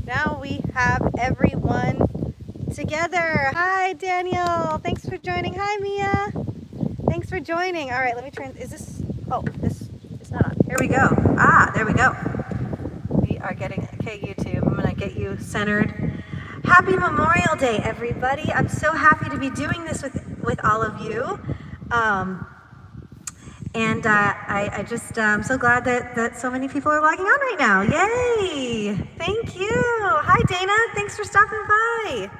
Now we have everyone together. Hi, Daniel. Thanks for joining. Hi, Mia. Thanks for joining. All right, let me turn. Is this? Oh, this is not on. Here we go. There we go. We are getting. Okay, YouTube. I'm gonna get you centered. Happy Memorial Day, everybody. I'm so happy to be doing this with all of you. I just I'm so glad that so many people are logging on right now. Yay! Thank you. Hi, Dana. Thanks for stopping by.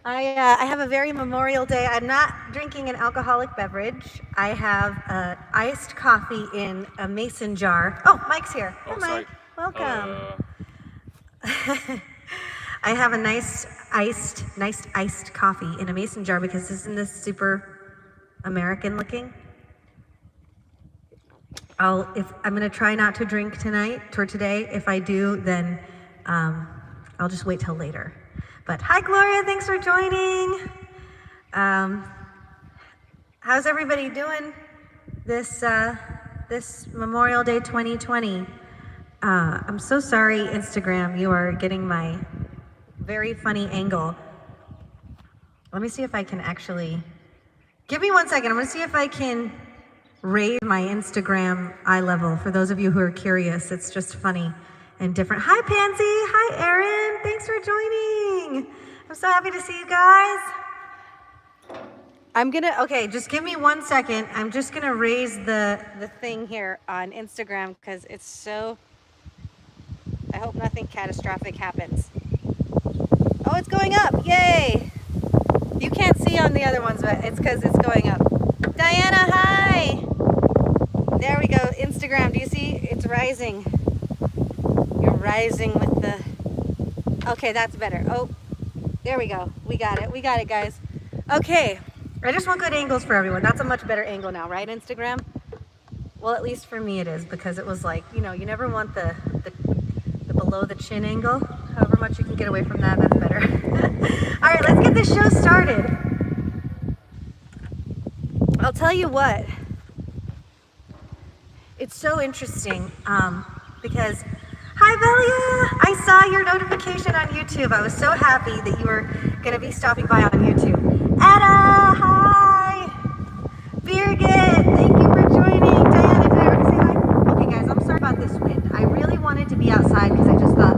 I have a very Memorial Day. I'm not drinking an alcoholic beverage. I have iced coffee in a mason jar. Oh, Mike's here. Hi, Mike. Welcome. I have a nice iced coffee in a mason jar because isn't this super American looking? I'm going to try not to drink tonight or today. If I do, then I'll just wait till later. But hi, Gloria. Thanks for joining. How's everybody doing this Memorial Day 2020? I'm so sorry, Instagram. You are getting my very funny angle. Let me see if I can actually... Give me 1 second. I'm going to see if I can raise my Instagram eye level. For those of you who are curious, it's just funny and different. Hi, Pansy. Hi, Erin. Thanks for joining. I'm so happy to see you guys. Okay, just give me 1 second. I'm just gonna raise the thing here on Instagram because it's so, I hope nothing catastrophic happens. Oh, it's going up. Yay. You can't see on the other ones, but it's because it's going up. Diana, hi. There we go. Instagram, do you see? It's rising. You're rising with the... Okay, that's better. Oh, there we go. We got it. We got it, guys. Okay. I just want good angles for everyone. That's a much better angle now, right, Instagram? Well, at least for me it is, because it was like, you know, you never want the below the chin angle. However much you can get away from that, that's better. All right, let's get this show started. I'll tell you what. It's so interesting because, hi Velia, I saw your notification on YouTube. I was so happy that you were going to be stopping by on YouTube. Etta, hi. Birgit, thank you for joining. Diana, did I already say hi? Okay guys, I'm sorry about this wind. I really wanted to be outside because I just thought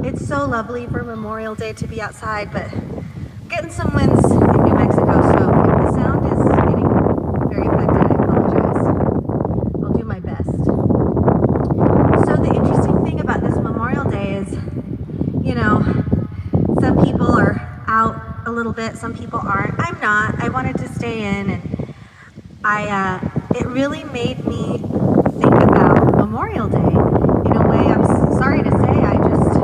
it's so lovely for Memorial Day to be outside, but I'm getting some winds in New Mexico, so if the sound is getting very affected, I apologize. I'll do my best. So the interesting thing about this Memorial Day is, you know, some people are out a little bit, some people aren't. I'm not. I wanted to stay in, and it really made me think about Memorial Day in a way I'm sorry to say I just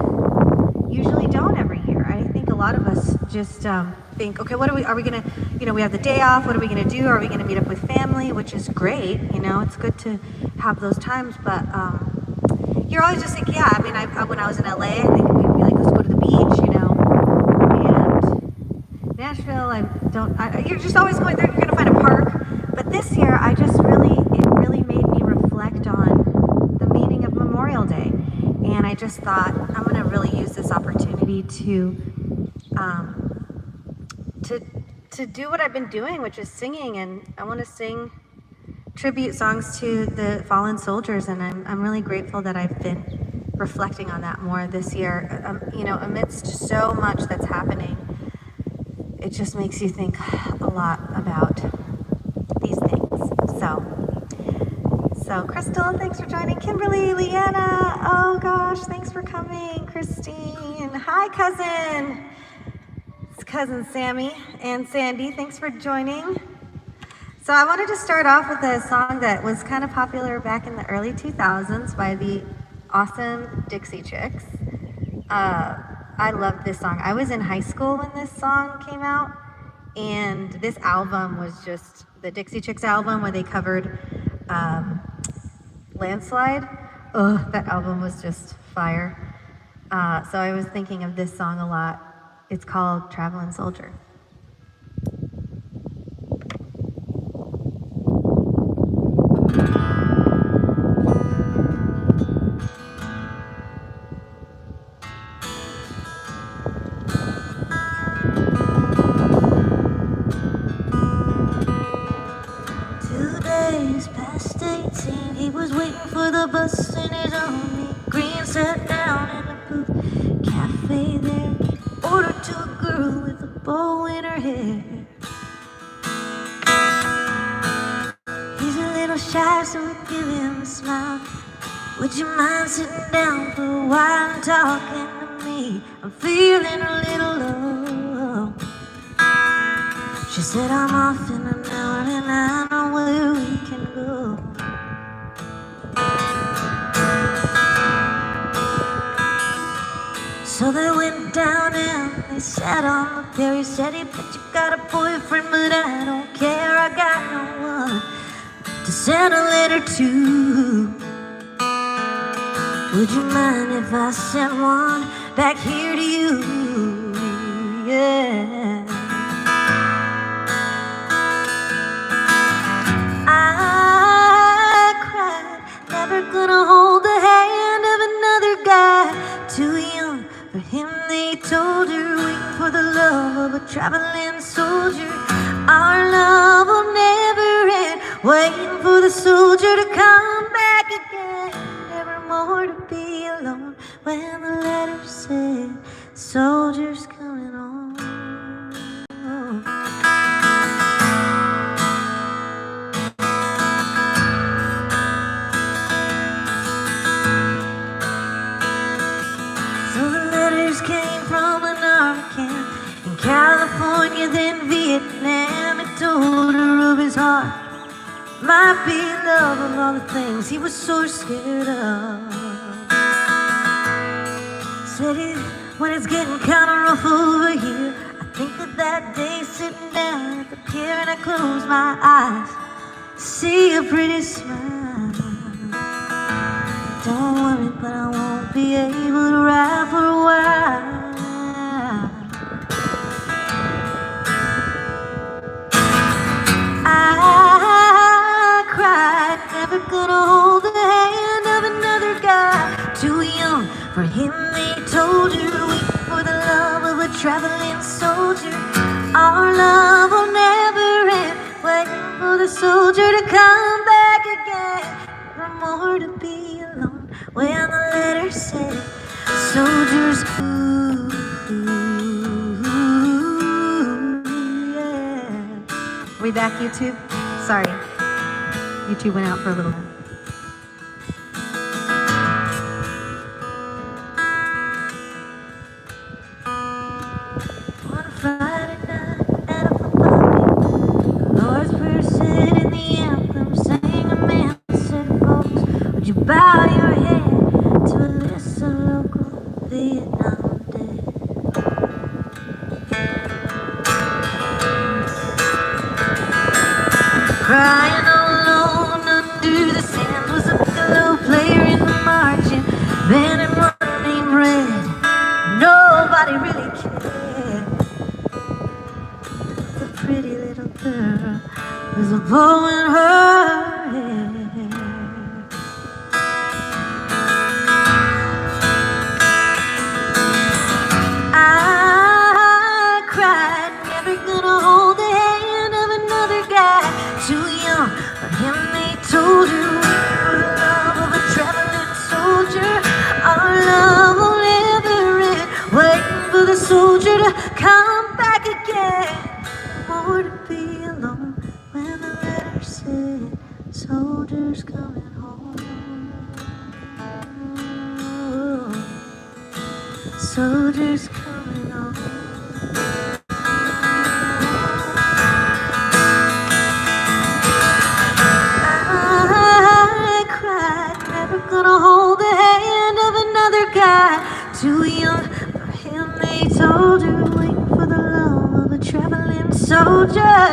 usually don't every year. I think a lot of us just think, okay, are we gonna, you know, we have the day off, what are we gonna do? Are we gonna meet up with family, which is great, you know, it's good to have those times, but you're always just thinking, yeah, I mean, when I was in LA, I think we'd be like, let's go to the beach, you know, and Nashville, you're just always going there, you're gonna find a park, but this year, it really made me reflect on the meaning of Memorial Day, and I just thought, I'm gonna really use this opportunity to do what I've been doing, which is singing, and I want to sing tribute songs to the fallen soldiers, and I'm really grateful that I've been reflecting on that more this year. You know, amidst so much that's happening, it just makes you think a lot about these things. So Crystal, thanks for joining. Kimberly, Leanna, oh gosh, thanks for coming. Christine, hi cousin. It's cousin Sammy and Sandy, thanks for joining. So I wanted to start off with a song that was kind of popular back in the early 2000s by the awesome Dixie Chicks. I loved this song. I was in high school when this song came out, and this album was just the Dixie Chicks album where they covered Landslide. Oh, that album was just fire. So I was thinking of this song a lot. It's called Traveling Soldier. was waiting for the bus in his own green, sat down in a booth cafe there. Ordered to a girl with a bow in her hair. He's a little shy, so we give him a smile. Would you mind sitting down for a while and talking to me? I'm feeling a little low. She said, I'm off in an hour and I know where we can go. So they went down and they sat on the pier. He said, hey, but you got a boyfriend, but I don't care. I got no one to send a letter to. Would you mind if I sent one back here to you? Yeah. I cried, never gonna hold the hand of another guy. Too young for him, they told her, waiting for the love of a traveling soldier. Our love will never end, waiting for the soldier to come back again. Never more to be alone when the letter said, soldier's coming home. Came from an army camp in California, then Vietnam. It told her of his heart might be love of all the things he was so scared of. Said when it's getting kind of rough over here, I think of that day sitting down at the pier and I close my eyes, see a pretty smile. Don't worry, but I won't be able to ride for a while. I cried, never gonna hold the hand of another guy. Too young for him, they told her, waiting for the love of a traveling soldier. Our love will never end, waiting for the soldier to come back again. Never more to be alone when the letter said, soldiers, ooh, yeah. We back, YouTube? Sorry, YouTube went out for a little bit. On a Friday night at a football game, the Lord's Prayer said in the anthem, sang a man said, folks, would you bow your head to a list of local Vietnam dead? Crying alone under the sand was a piccolo player in the marching band, and one named Red. Nobody really cared. The pretty little girl was a bow in her hair. I cried, never gonna hold the hand of another guy. Too young for him, they told her, for the love of a traveling soldier. Our love will never end, waiting for the soldier to come back again. More to be alone when the letter said, soldier's coming home. Soldier's coming home. I cried, never gonna hold the hand of another guy. Too young for him, they told her, waiting for the love of a traveling soldier.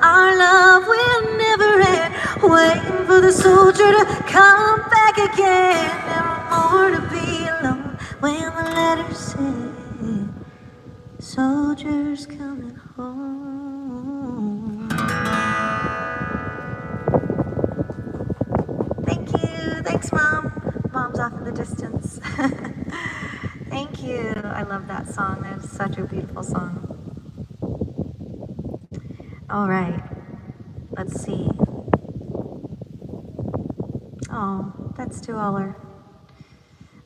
Our love will never end, waiting for the soldier to come back again. Never more to be alone when the letter said, soldier's coming home. Thank you. Thanks, Mom. Mom's off in the distance. Thank you. I love that song. That's such a beautiful song. All right. Let's see. Oh, that's to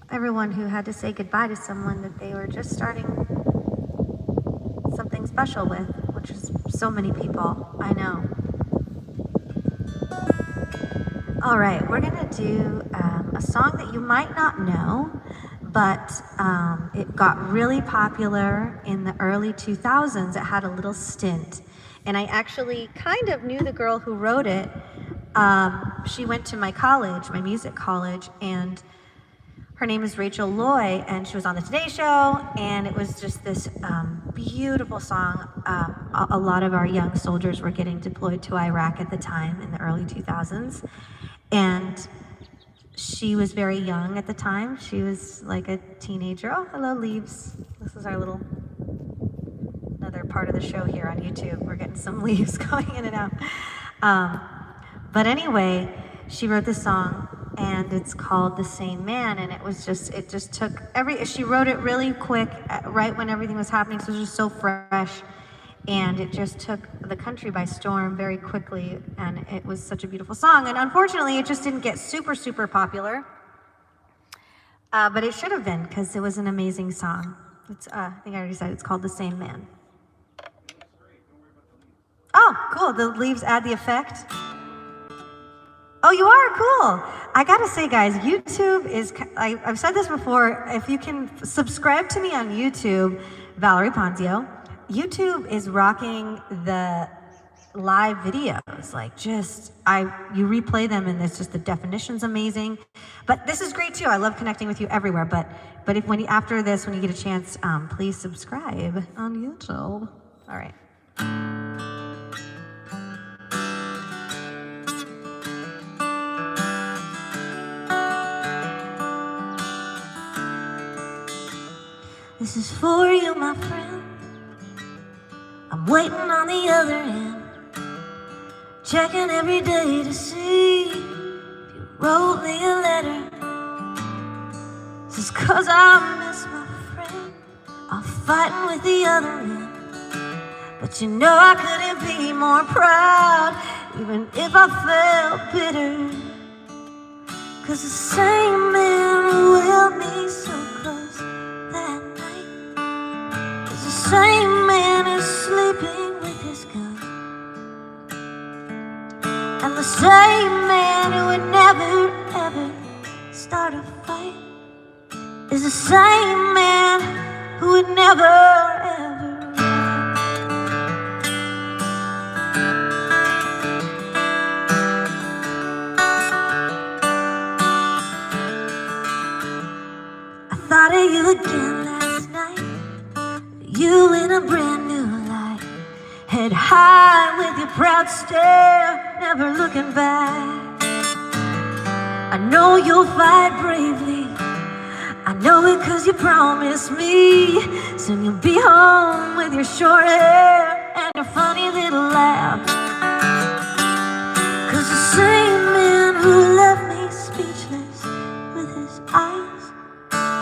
everyone who had to say goodbye to someone that they were just starting something special with, which is so many people. I know. All right, we're gonna do a song that you might not know, but it got really popular in the early 2000s. It had a little stint, and I actually kind of knew the girl who wrote it. She went to my college, my music college, and her name is Rachel Loy, and she was on the Today Show, and it was just this beautiful song. A lot of our young soldiers were getting deployed to Iraq at the time in the early 2000s, and she was very young at the time. She was like a teenager. Oh, hello, Leaves. This is our another part of the show here on YouTube. We're getting some leaves going in and out. But anyway, she wrote this song, and it's called The Same Man, and it just took she wrote it really quick, right when everything was happening, so it was just so fresh, and it just took the country by storm very quickly, and it was such a beautiful song, and unfortunately, it just didn't get super, super popular, but it should have been, because it was an amazing song. It's, I think I already said it's called The Same Man. Oh, cool, the leaves add the effect. Oh, you are? Cool. I gotta say, guys, YouTube is, I've said this before, if you can subscribe to me on YouTube, Valerie Ponzio, YouTube is rocking the live videos. Like you replay them and it's just the definition's amazing. But this is great too. I love connecting with you everywhere. But after this, when you get a chance, please subscribe on YouTube. All right. This is for you, my friend. I'm waiting on the other end, checking every day to see if you wrote me a letter. This is 'cause I miss my friend. I'm fighting with the other men, but you know I couldn't be more proud, even if I felt bitter. 'Cause the same man who held me so close that night is the same man who's sleeping with his gun, and the same man who would never ever start a fight is the same man who would never ever. I thought of you again last night, you in a brand new light, head high with your proud stare, never looking back. I know you'll fight bravely, I know it 'cause you promised me soon you'll be home with your short hair and your funny little laugh. 'Cause the same man who left me speechless with his eyes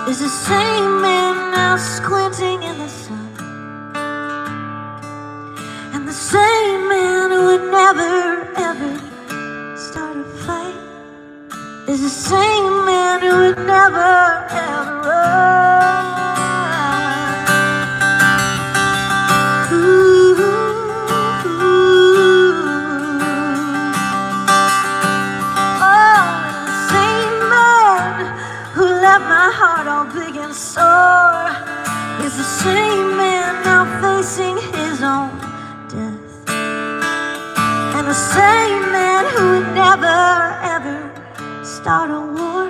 is the same man now squinting in the sun, and the same man who would never ever start a fight is the same man who would never ever run. Ooh, oh, and the same man who left my heart all big and sore is the same man now facing his own death, and the same man who would never ever start a war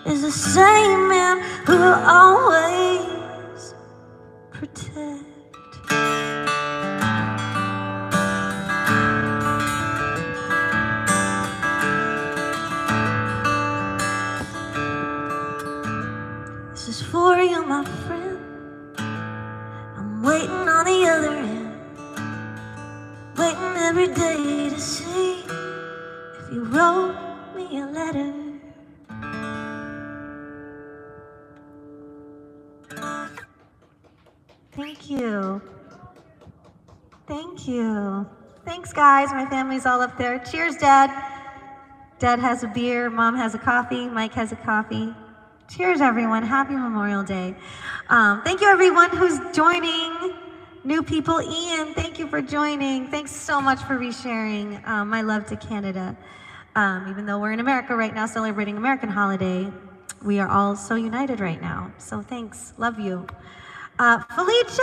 is the same man who will always protect. This is for you, my friend. I'm waiting on the other end, waiting every day to see if you wrote me a letter. Thank you. Thank you. Thanks, guys. My family's all up there. Cheers, Dad. Dad has a beer, Mom has a coffee, Mike has a coffee. Cheers, everyone. Happy Memorial Day. Thank you, everyone who's joining. New people, Ian, thank you for joining. Thanks so much for resharing my love to Canada. Even though we're in America right now celebrating American holiday, we are all so united right now. So thanks, love you. Felice,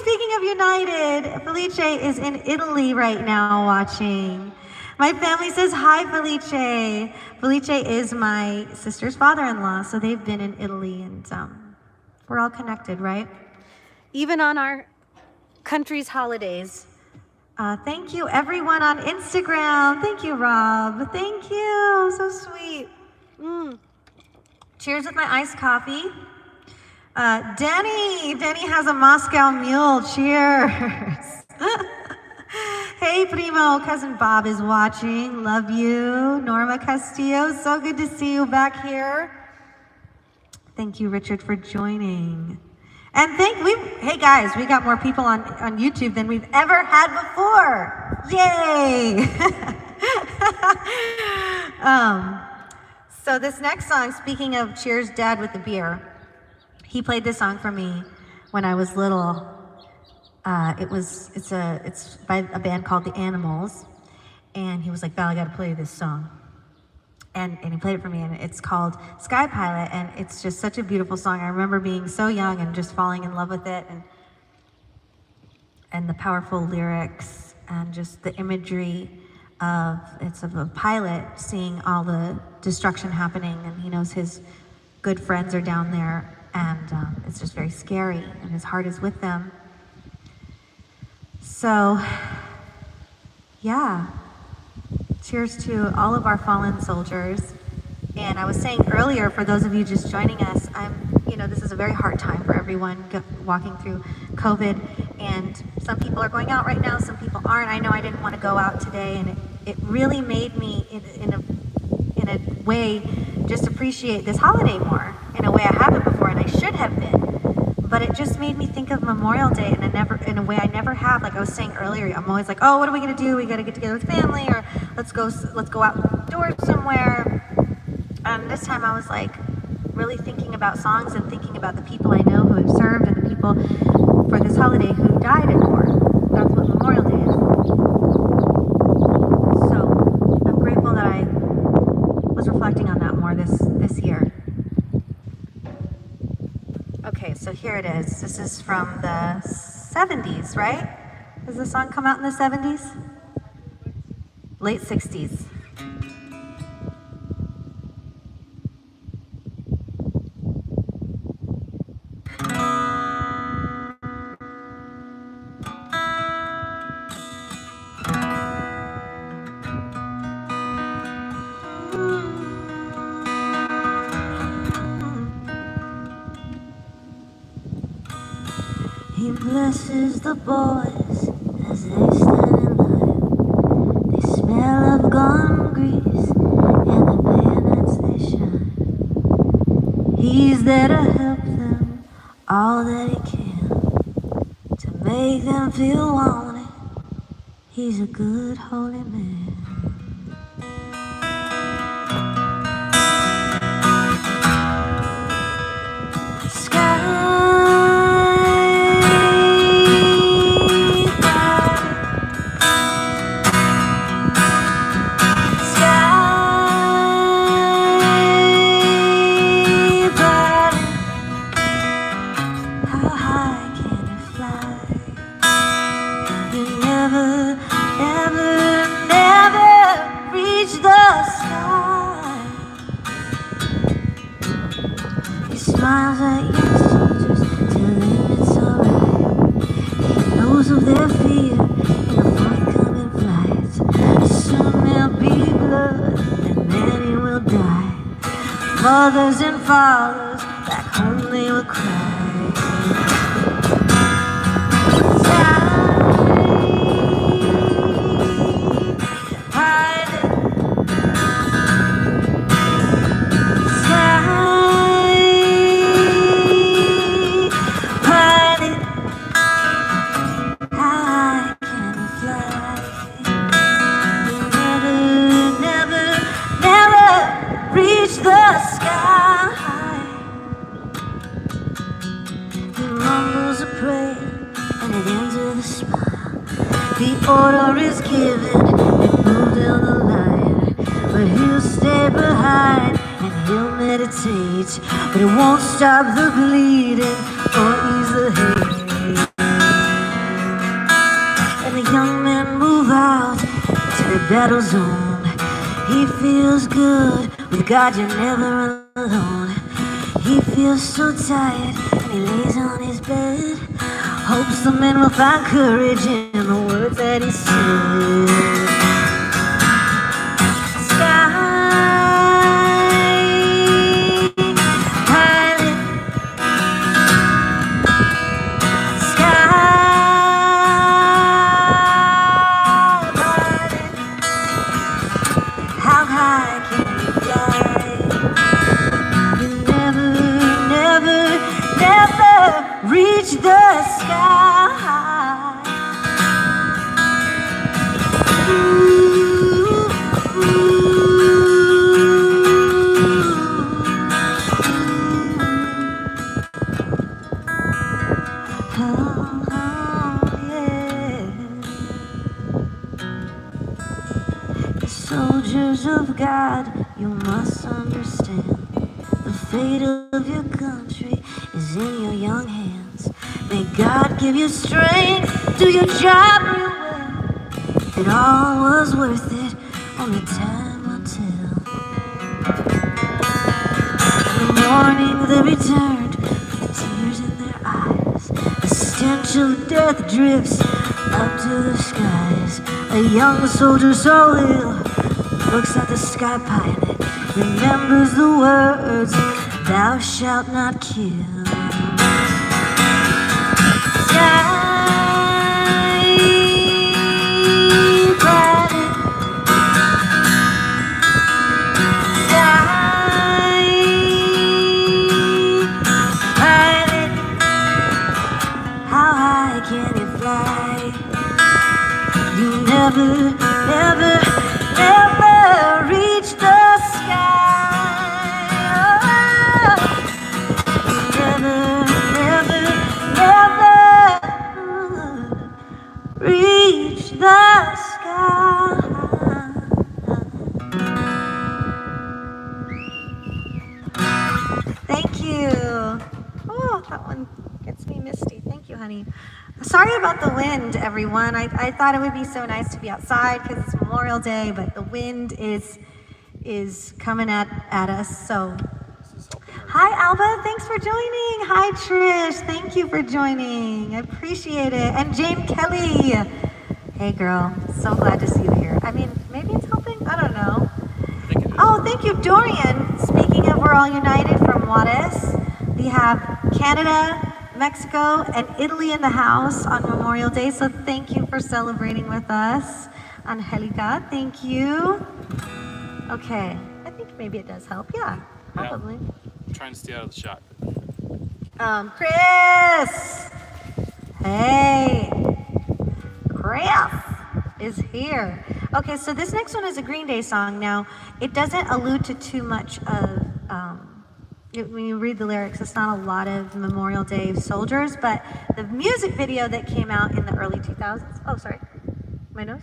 speaking of united, Felice is in Italy right now watching. My family says hi, Felice. Felice is my sister's father-in-law, so they've been in Italy, and we're all connected, right? Even on our country's holidays. Thank you, everyone on Instagram. Thank you, Rob. Thank you, so sweet. Cheers with my iced coffee. Denny has a Moscow Mule. Cheers. Hey, Primo, cousin Bob is watching. Love you. Norma Castillo, so good to see you back here. Thank you, Richard, for joining. And hey guys, we got more people on YouTube than we've ever had before. Yay! So this next song, speaking of Cheers Dad with the beer, he played this song for me when I was little. It's by a band called The Animals, and he was like, Val, I gotta play this song. And he played it for me, and it's called Sky Pilot, and it's just such a beautiful song. I remember being so young and just falling in love with it, and the powerful lyrics, and just the imagery of a pilot seeing all the destruction happening, and he knows his good friends are down there, and it's just very scary, and his heart is with them. So, yeah. Cheers to all of our fallen soldiers. And I was saying earlier, for those of you just joining us, this is a very hard time for everyone walking through COVID. And some people are going out right now, some people aren't. I know I didn't want to go out today, and it really made me, in a way, just appreciate this holiday more. In a way I haven't before, and I should have been. But it just made me think of Memorial Day in a way I never have. Like I was saying earlier, I'm always like, oh, what are we gonna do? We gotta get together with family, or let's go outdoors somewhere. And this time I was like really thinking about songs and thinking about the people I know who have served and the people for this holiday who died in war. That's what Memorial Day is. So I'm grateful that I was reflecting on that more this year. Okay, so here it is. This is from the 70s, right? Does this song come out in the 70s? Late 60s. He blesses the boys as they stand in line. They smell of gone grease and the bayonets they shine. He's there to help them all that he can, to make them feel wanted. He's a good holy man. Smiles at young soldiers, telling them it's alright. He knows of their fear in the forthcoming flights. Soon there'll be blood and many will die. Mothers and fathers back home they will cry. smile. The order is given and move down the line. But he'll stay behind and he'll meditate. But it won't stop the bleeding or ease the hate. And the young men move out to the battle zone. He feels good, with God you're never alone. He feels so tired and he lays on his bed. Hopes the men will find courage in the words that he said. Reach the sky. Ooh, yeah. The soldiers of God, you must understand. The fate of your country is in your young hands. May God give you strength, do your job real well. It all was worth it, only time will tell. In the morning they returned with the tears in their eyes. The stench of death drifts up to the skies. A young soldier so ill looks at the sky pilot, remembers the words, thou shalt not kill. Sky pilot, sky pilot, how high can you fly? You never, never, never reach the sky. Never, never, never reach the sky. Thank you. Oh, that one gets me misty. Thank you, honey. Sorry about the wind, everyone. I thought it would be so nice to be outside because it's Memorial Day, but the wind is coming at us. So, hi, Alba. Thanks for joining. Hi, Trish. Thank you for joining. I appreciate it. And Jane Kelly. Hey, girl. So glad to see you here. I mean, maybe it's helping. I don't know. Oh, thank you, Dorian. Speaking of We're All United from Juarez, we have Canada, Mexico, and Italy in the house on Memorial Day. So thank you for celebrating with us. Angelica, thank you. Okay, I think maybe it does help. Yeah, probably. I'm trying to stay out of the shot. Chris! Hey! Chris is here. Okay, so this next one is a Green Day song. Now, it doesn't allude to too much of, when you read the lyrics, it's not a lot of Memorial Day soldiers, but the music video that came out in the early 2000s. Oh, sorry. My nose?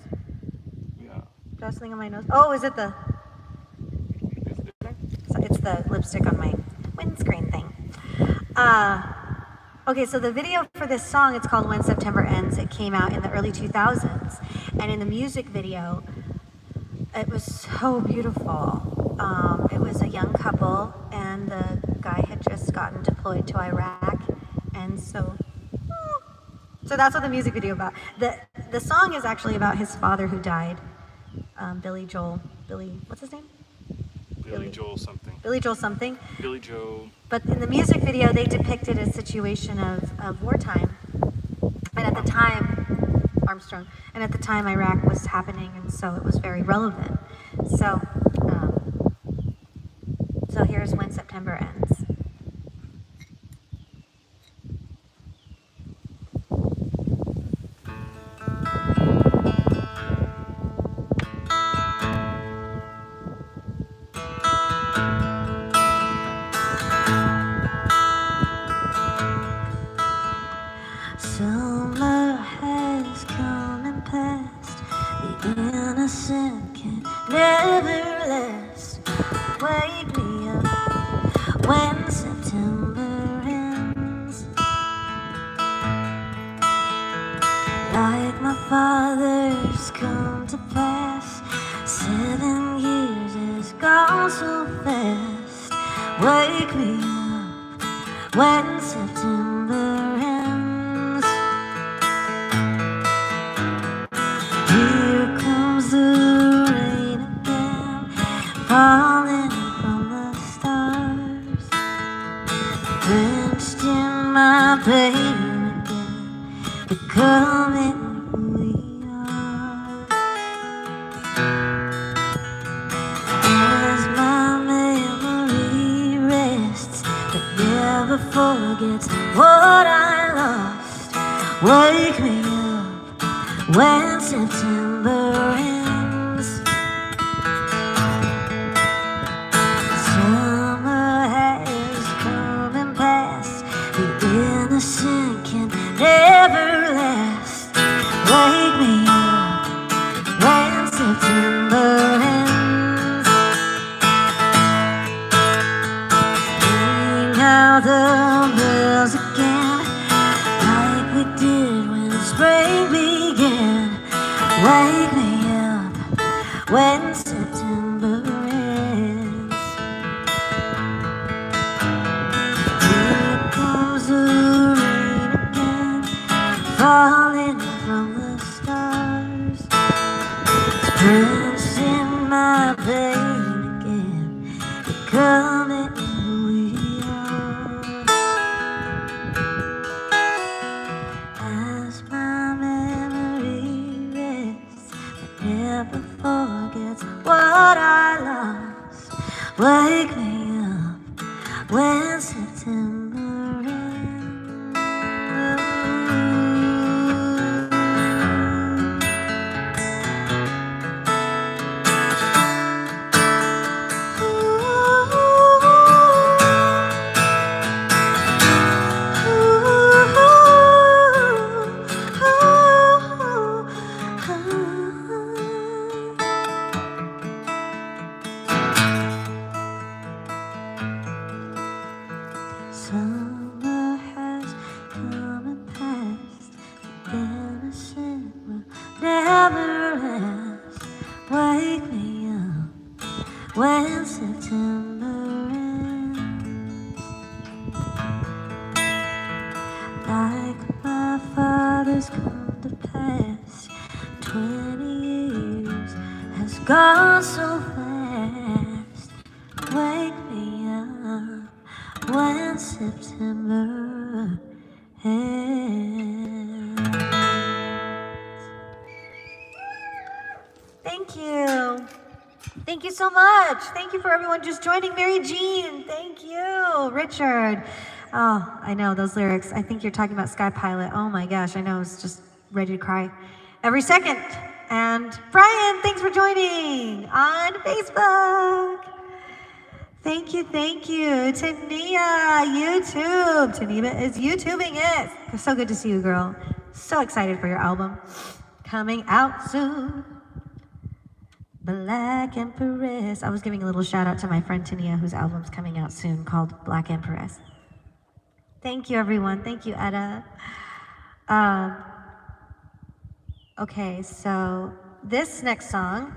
Yeah. Jostling on my nose. Oh, is it the... So it's the lipstick on my windscreen thing. Okay, so the video for this song, it's called When September Ends. It came out in the early 2000s. And in the music video, it was so beautiful. It was a young couple, and the guy had just gotten deployed to Iraq. And so that's what the music video about. The song is actually about his father who died. Billy, what's his name? Billy Joel something. Billy Joel something. Billy Joe. But in the music video, they depicted a situation of wartime. And at the time, Armstrong, and at the time Iraq was happening, and so it was very relevant. So here's When September Ends. Summer has fathers come to pass. 7 years has gone so fast. Wake me up when September ends. Here comes the rain again, falling from the stars, drenched in my pain again, becoming who we are. As my memory rests, but never forgets what I lost. Wake me up when September ends. Summer has come and passed. The innocent can never last. Wake me up when September ends. Ring out the bells again, like we did when spring began. Wake me up when September ends. Here comes the rain again, falling from the stars, drenched in my pain again, becoming who we are. As my memory rests, but never forgets what I lost. Wake me up when September ends. Summer has come and passed. The innocent will never last. Wake me up when September ends. Like my father's come to pass, 20 years has gone so fast. Wake me up when September ends. Thank you. Thank you so much. Thank you for everyone just joining. Mary Jean, thank you. Richard. Oh, I know those lyrics. I think you're talking about Sky Pilot. Oh my gosh, I know. I was just ready to cry every second. And Brian, thanks for joining on Facebook. Thank you, thank you. Tania, YouTube. Tania is YouTubing it. It's so good to see you, girl. So excited for your album. Coming out soon. Black Empress. I was giving a little shout out to my friend Tania, whose album's coming out soon, called Black Empress. Thank you, everyone. Thank you, Etta. Okay, so this next song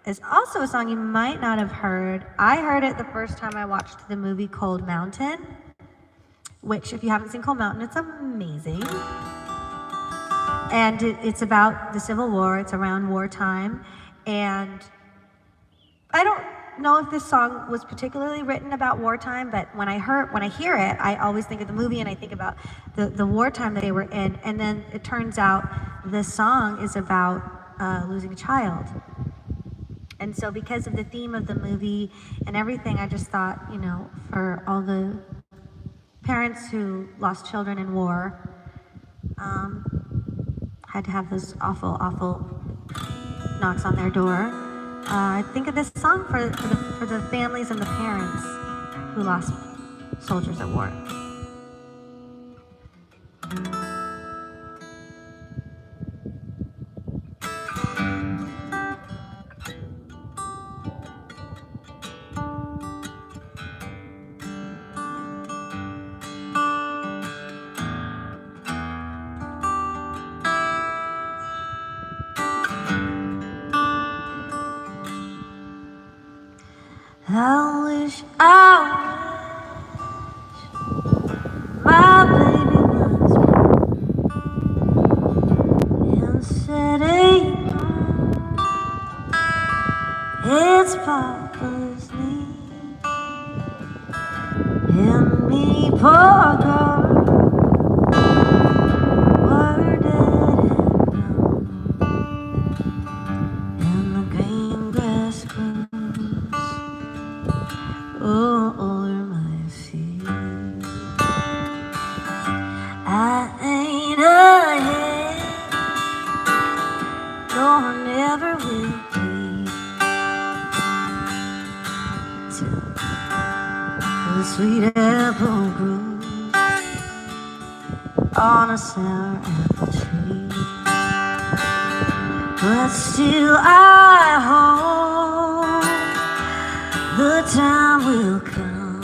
is also a song you might not have heard. I heard it the first time I watched the movie Cold Mountain, which, if you haven't seen Cold Mountain, it's amazing. And it's about the Civil War. It's around wartime. And I don't know if this song was particularly written about wartime, but when I hear it, I always think of the movie and I think about the wartime that they were in. And then it turns out this song is about losing a child. And so because of the theme of the movie and everything, I just thought, you know, for all the parents who lost children in war, had to have those awful, awful knocks on their door. I think of this song for the families and the parents who lost soldiers at war. I wish my baby was born instead of it's Papa's knee and me, poor girl, were dead and gone, and the green grass grows over my feet. I ain't ahead, nor never will be, till the sweet apple grows on a sour apple tree. But still I hope the time will come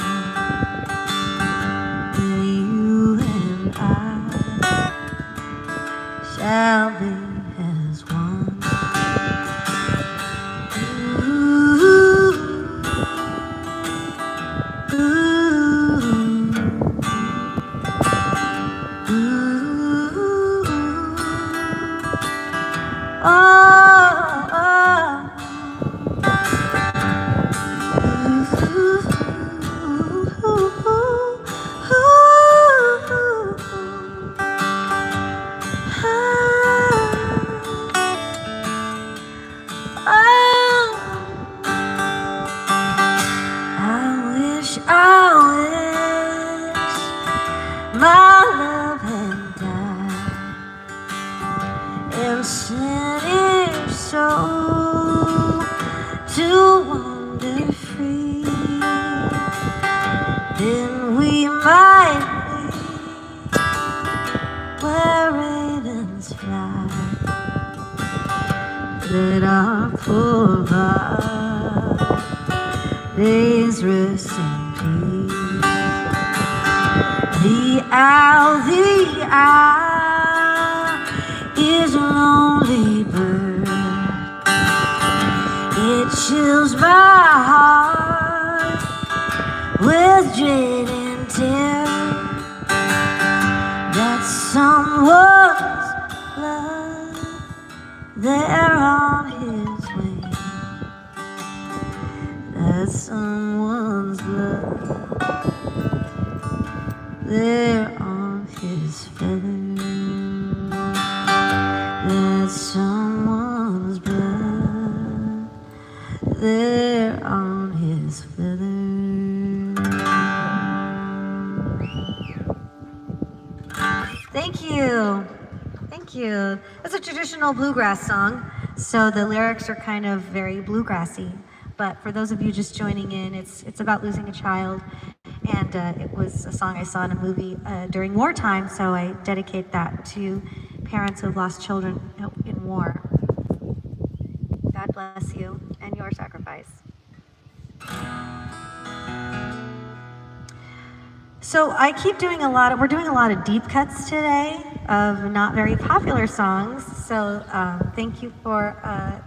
when you and I shall be as one. Ooh, ooh, ooh, oh, oh. I wish my love had died and sent his soul to wander free. Then we might be where ravens fly. Let our poor bodies rest in peace. The owl is a lonely bird. It chills my heart with dread and terror that someone's blood there on his wing, that someone's blood there on his feather, that someone's blood there on his feather. Thank you. Thank you. It's a traditional bluegrass song, so the lyrics are kind of very bluegrassy. But for those of you just joining in, it's about losing a child, and it was a song I saw in a movie during wartime, so I dedicate that to parents who have lost children in war. God bless you and your sacrifice. So I keep doing we're doing a lot of deep cuts today of not very popular songs. So thank you for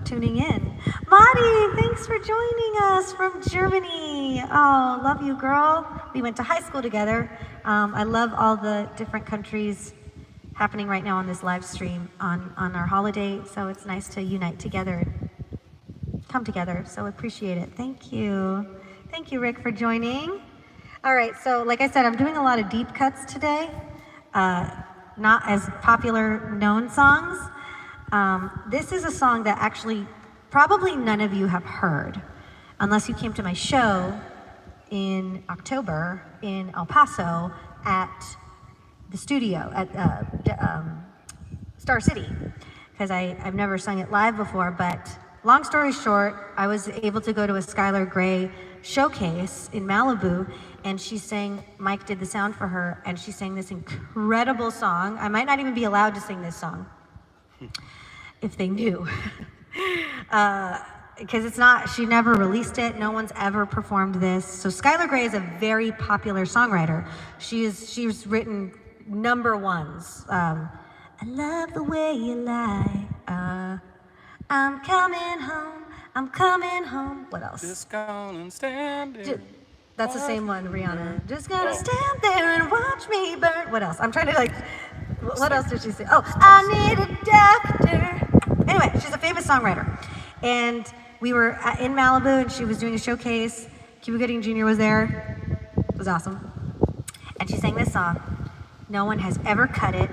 tuning in. Madi, thanks for joining us from Germany. Oh, love you, girl. We went to high school together. I love all the different countries happening right now on this live stream on our holiday. So it's nice to unite together, come together. So appreciate it. Thank you. Thank you, Rick, for joining. All right, so like I said, I'm doing a lot of deep cuts today, not as popular known songs. This is a song that actually probably none of you have heard, unless you came to my show in October in El Paso at the studio at Star City, because I've never sung it live before, but long story short, I was able to go to a Skylar Grey showcase in Malibu, and she sang, Mike did the sound for her, and she sang this incredible song. I might not even be allowed to sing this song, if they knew. Because she never released it, no one's ever performed this. So Skylar Grey is a very popular songwriter. She's written number ones. I love the way you lie. I'm coming home. I'm coming home. What else? Just gonna stand there. That's the same one, Rihanna. Just gonna Oh. stand there and watch me burn. What else? I'm trying to like, what else did she say? Oh, I need a doctor. Anyway, she's a famous songwriter. And we were in Malibu and she was doing a showcase. Cuba Gooding Jr. was there. It was awesome. And she sang this song. No one has ever cut it.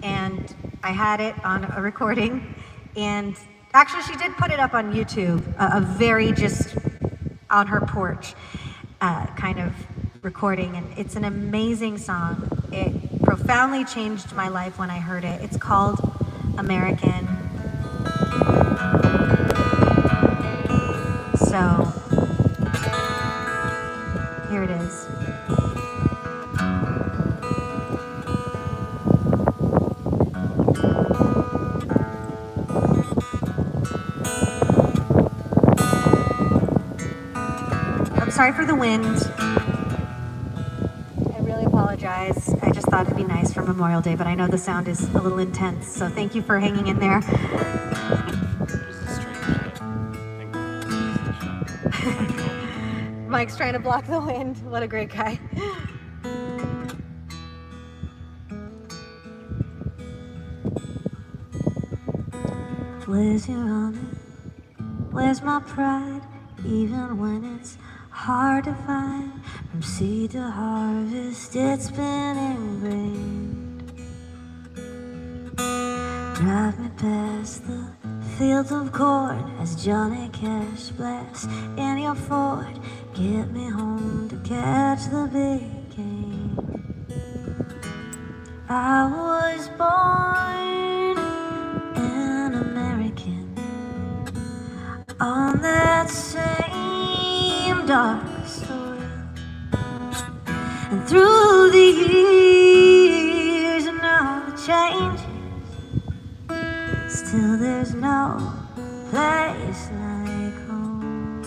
And I had it on a recording. And actually, she did put it up on YouTube, a very just on her porch kind of recording. And it's an amazing song. It profoundly changed my life when I heard it. It's called American. So, here it is. I'm sorry for the wind. I really apologize. I just thought it'd be nice for Memorial Day, but I know the sound is a little intense, so thank you for hanging in there. Mike's trying to block the wind. What a great guy. Where's your honor? Where's my pride? Even when it's hard to find, from seed to harvest, it's been ingrained. Drive me past the fields of corn as Johnny Cash blasts in your Ford. Get me home to catch the big game. I was born an American on that same dark soil, and through the years and all the changes, still there's no place like home.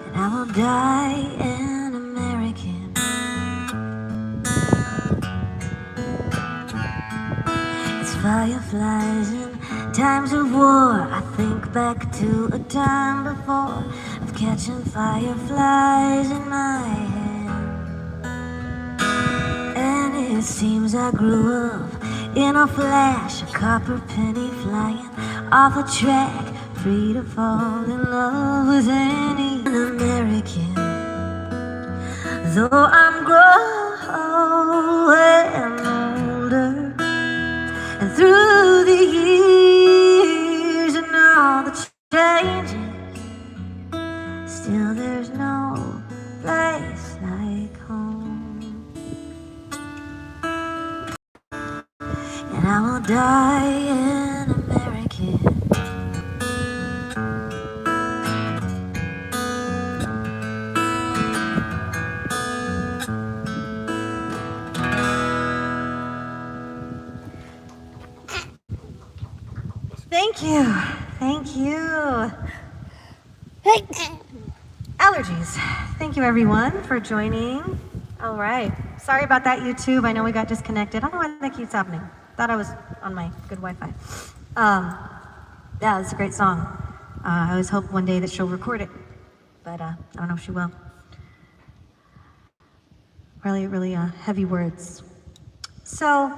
And I will die an American. It's fireflies in times of war. I think back to a time before, of catching fireflies in my hand. And it seems I grew up in a flash, a copper penny flying off a track, free to fall in love with any American. Though I'm growing older, and through the years and all the changes, still there's no place like home. And I will die an American. Thank you. Thank you. Hey, allergies. Thank you, everyone, for joining. All right. Sorry about that, YouTube. I know we got disconnected. I don't know why that keeps happening. Thought I was on my good Wi-Fi. Yeah, it's a great song. I always hope one day that she'll record it, but I don't know if she will. Really, really heavy words. So,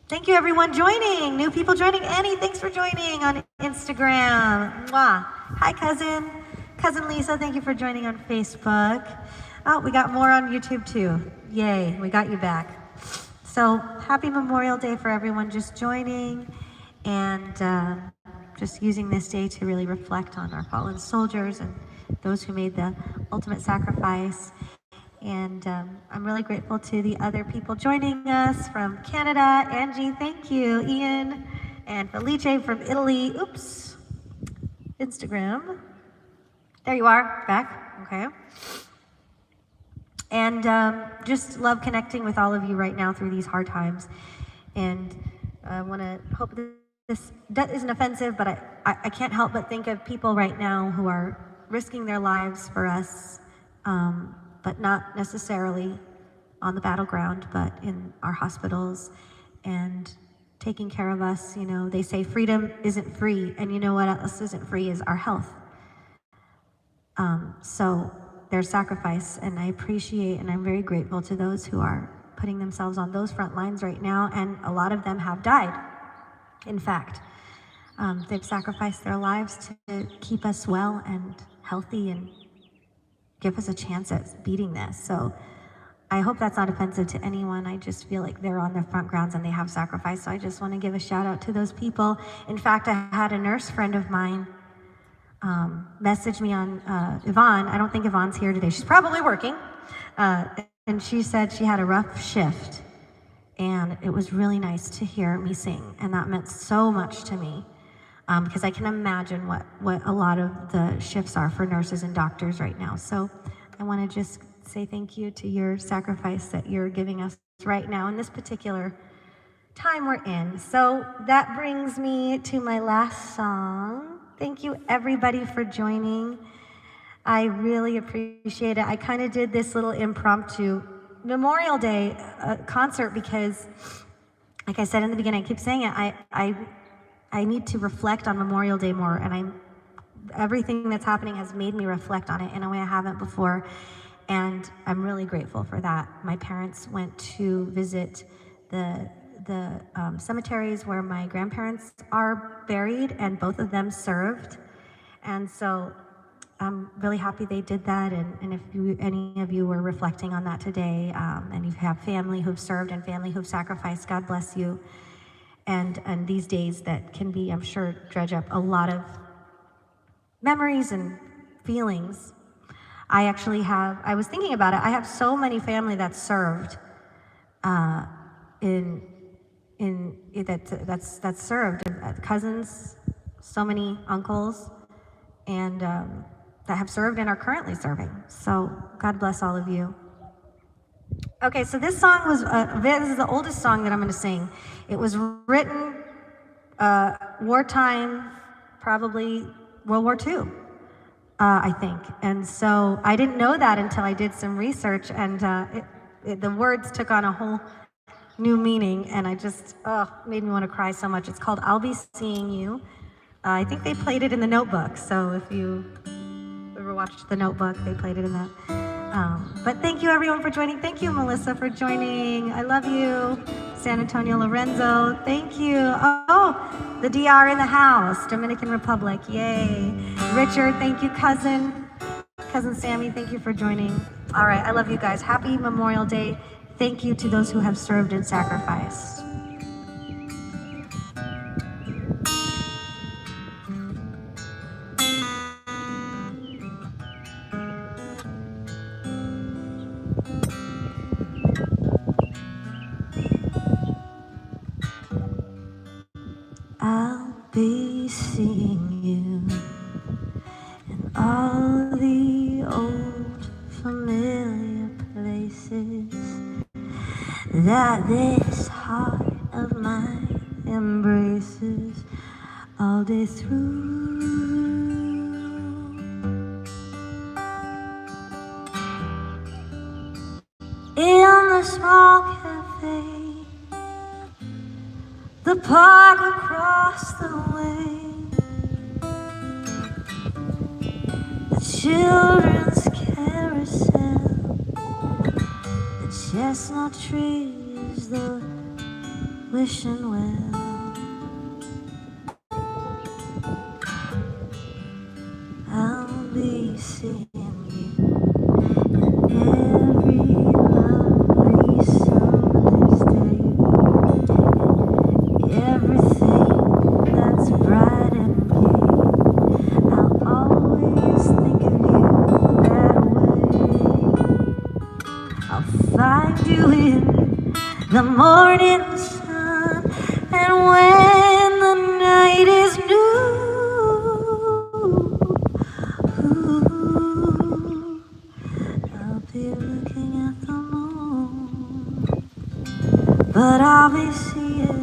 thank you, everyone joining. New people joining. Annie, thanks for joining on Instagram. Mwah. Hi, cousin. Cousin Lisa, thank you for joining on Facebook. Oh, we got more on YouTube too. Yay, we got you back. So happy Memorial Day for everyone just joining and just using this day to really reflect on our fallen soldiers and those who made the ultimate sacrifice. And I'm really grateful to the other people joining us from Canada. Angie, thank you. Ian and Felice from Italy. Oops. Instagram. There you are, back. Okay. And just love connecting with all of you right now through these hard times. And I want to hope this isn't offensive, but I can't help but think of people right now who are risking their lives for us, but not necessarily on the battleground, but in our hospitals and taking care of us. You know, they say freedom isn't free, and you know what else isn't free is our health. So their sacrifice, and I appreciate and I'm very grateful to those who are putting themselves on those front lines right now, and a lot of them have died. In fact, they've sacrificed their lives to keep us well and healthy and give us a chance at beating this. So I hope that's not offensive to anyone. I just feel like they're on the front grounds and they have sacrificed. So I just want to give a shout out to those people. In fact, I had a nurse friend of mine message me on Yvonne. I don't think Yvonne's here today. She's probably working. And she said she had a rough shift. And it was really nice to hear me sing. And that meant so much to me. Because I can imagine what a lot of the shifts are for nurses and doctors right now. So I want to just say thank you to your sacrifice that you're giving us right now in this particular time we're in. So that brings me to my last song. Thank you everybody for joining. I really appreciate it. I kind of did this little impromptu Memorial Day concert because, like I said in the beginning, I keep saying it, I need to reflect on Memorial Day more, and everything that's happening has made me reflect on it in a way I haven't before, and I'm really grateful for that. My parents went to visit the cemeteries where my grandparents are buried, and both of them served, and so I'm really happy they did that. And if any of you were reflecting on that today, and you have family who've served and family who've sacrificed, God bless you. And these days that can be, I'm sure, dredge up a lot of memories and feelings. I was thinking about it. I have so many family that served that's served, cousins, so many uncles, and that have served and are currently serving. So God bless all of you. Okay, so this song was, this is the oldest song that I'm going to sing. It was written wartime, probably World War II, I think. And so I didn't know that until I did some research, and the words took on a whole new meaning, and I just, made me want to cry so much. It's called I'll Be Seeing You. I think they played it in The Notebook, so if you ever watched The Notebook, they played it in that. But thank you everyone for joining. Thank you, Melissa, for joining. I love you. San Antonio Lorenzo, thank you. Oh, the DR in the house, Dominican Republic, yay. Richard, thank you. Cousin Sammy, thank you for joining. All right, I love you guys. Happy Memorial Day. Thank you to those who have served and sacrificed. I'll be seeing you in all the old familiar places that this heart of mine embraces all day through. In the small cafe, the park across the way, the children's carousel, the chestnut trees, the wishing well. I'll be seeing you every lovely summer's day. Everything that's bright and gay, I'll always think of you that way. I'll find you in the morning sun, and when the night is new, I'll be looking at the moon, but I'll be seeing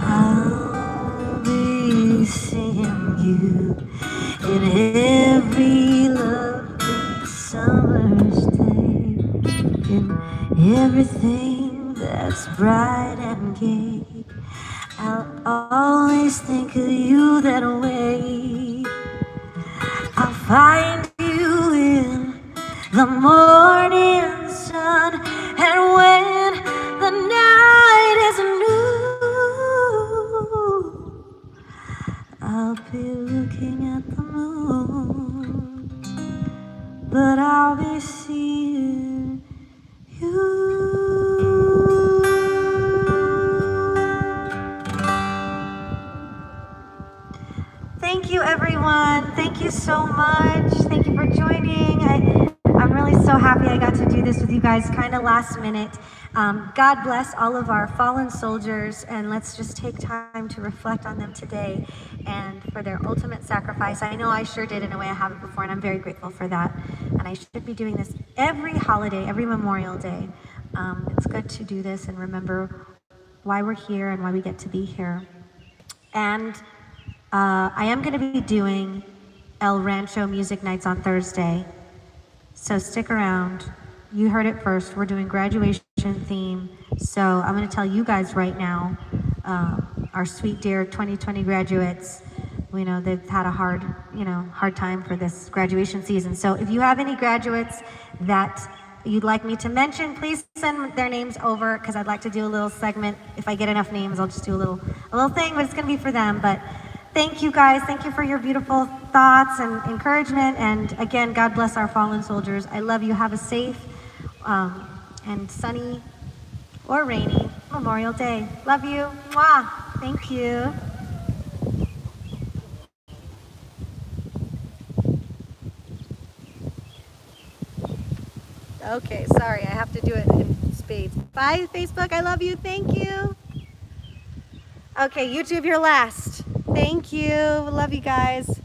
I'll be seeing you in every lovely summer's day, in bright and gay. I'll always think of you that way. I'll find you in the morning sun, and when the night is new, I'll be looking at the moon, but I'll be seeing you. Thank you, everyone. Thank you so much. Thank you for joining. I'm really so happy I got to do this with you guys kind of last minute. God bless all of our fallen soldiers, and let's just take time to reflect on them today and for their ultimate sacrifice. I know I sure did in a way I haven't before, and I'm very grateful for that. And I should be doing this every holiday, every Memorial Day. It's good to do this and remember why we're here and why we get to be here. And I am going to be doing El Rancho music nights on Thursday, so stick around. You heard it first. We're doing graduation theme, so I'm going to tell you guys right now, our sweet dear 2020 graduates, we know they've had a hard time for this graduation season. So if you have any graduates that you'd like me to mention, please send their names over, because I'd like to do a little segment. If I get enough names, I'll just do a little thing, but it's going to be for them. But thank you guys. Thank you for your beautiful thoughts and encouragement. And again, God bless our fallen soldiers. I love you. Have a safe and sunny or rainy Memorial Day. Love you. Mwah. Thank you. Okay, sorry. I have to do it in spades. Bye, Facebook. I love you. Thank you. Okay, YouTube, you're last. Thank you. Love you guys.